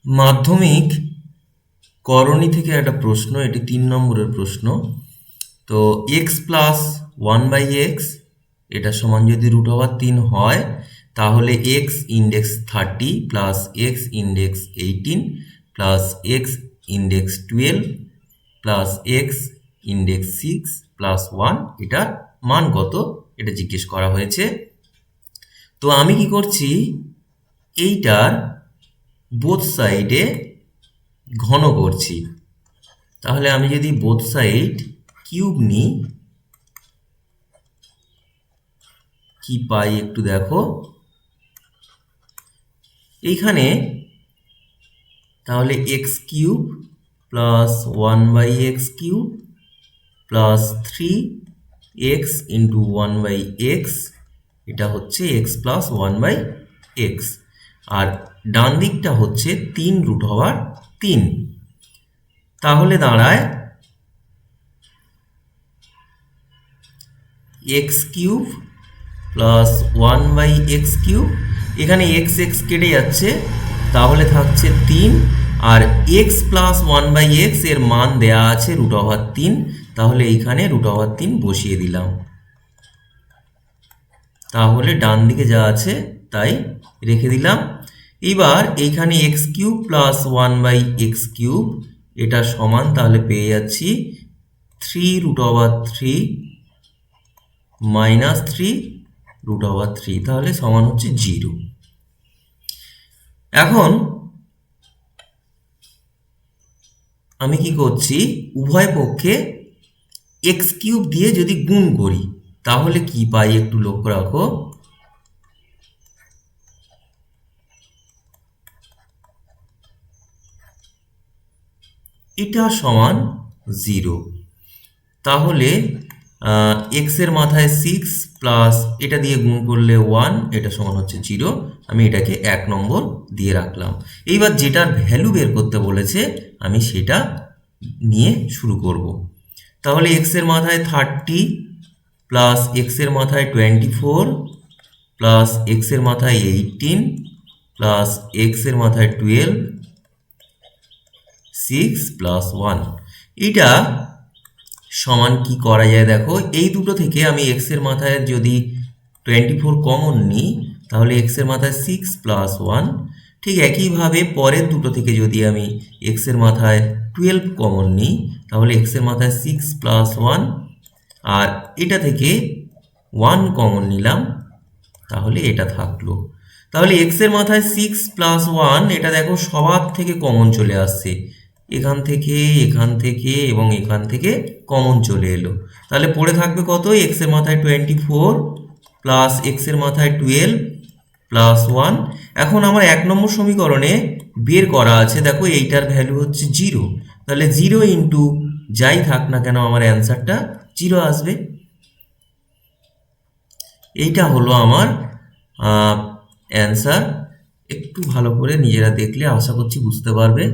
মাধ্যমিক করণী থেকে একটা প্রশ্ন, এটি 3 নম্বরের প্রশ্ন। তো এক্স প্লাস 1/x এটা সমান যদি √3 হয়, তাহলে x index 30 plus x index 18 plus x index 12 plus x index 6 plus 1 এটার মান কত, এটা জিজ্ঞেস করা হয়েছে। তো আমি কি করছি, এইটার বোথ সাইডে ঘন করছি। তাহলে আমি যদি বোথ সাইড কিউব নিই, কি পাই একটু দেখো। এইখানে তাহলে x cube plus 1/x cube plus 3x into 1/x, এটা হচ্ছে এক্স প্লাস 1/x। আর ডান দিকটা হচ্ছে 3√3। তাহলে দাঁড়ায় x cube plus 1/x cube, এখানে এক্স এক্স কেটে যাচ্ছে, তাহলে থাকছে 3। আর এক্স প্লাস 1/x এর মান দেয়া আছে √3, তাহলে এইখানে √3 বসিয়ে দিলাম। তাহলে ডান দিকে যা আছে তাই রেখে দিলাম। এবার এইখানে x cube plus 1/x cube এটা সমান, তাহলে পেয়ে যাচ্ছি 3√3 মাইনাস 3√3, তাহলে সমান হচ্ছে 0। এখন আমি কি করছি, উভয় পক্ষে এক্স কিউব দিয়ে যদি গুণ করি তাহলে কি পাই একটু লক্ষ্য রাখো। এটা সমান 0। তাহলে এক্স এর মাথায় 6 প্লাস এটা দিয়ে গুণ করলে 1, এটা সমান হচ্ছে 0। আমি এটাকে 1 নম্বর দিয়ে রাখলাম। এইবার যেটার ভ্যালু বের করতে বলেছে আমি সেটা নিয়ে শুরু করব। তাহলে এক্স এর মাথায় 30 প্লাস এক্স এর মাথায় 24 প্লাস এক্স এর মাথায় 18 প্লাস এক্স এর মাথায় 12 6 প্লাস 1, এটা সমান কি করা যায় দেখো। এই দুটো থেকে আমি এক্স এর মাথায় যদি 24 কমন নিই, তাহলে এক্স এর মাথায় 6 প্লাস 1। ঠিক একইভাবে পরের দুটো থেকে যদি আমি এক্স এর মাথায় 12 কমন নিই, তাহলে এক্স এর মাথায় 6 প্লাস 1। আর এটা থেকে 1 কমন নিলাম, তাহলে এটা থাকলো। তাহলে এক্স এর মাথায় 6 প্লাস 1, এটা দেখো সবার থেকে কমন চলে আসছে, এখান থেকে এখান থেকে এবং এখান থেকে কমন চলে এলো। তাহলে পড়ে থাকবে কত, এক্স এর মাথায় 24 প্লাস এক্স এর মাথায় 12 প্লাস 1। এখন আমার 1 নম্বর সমীকরণে বের করা আছে, দেখো এইটার ভ্যালু হচ্ছে 0। তাহলে 0 ইন্টু যাই থাক না কেন আমার অ্যান্সারটা 0 আসবে। এইটা হলো আমার অ্যান্সার। একটু ভালো করে নিজেরা দেখলে আশা করছি বুঝতে পারবে।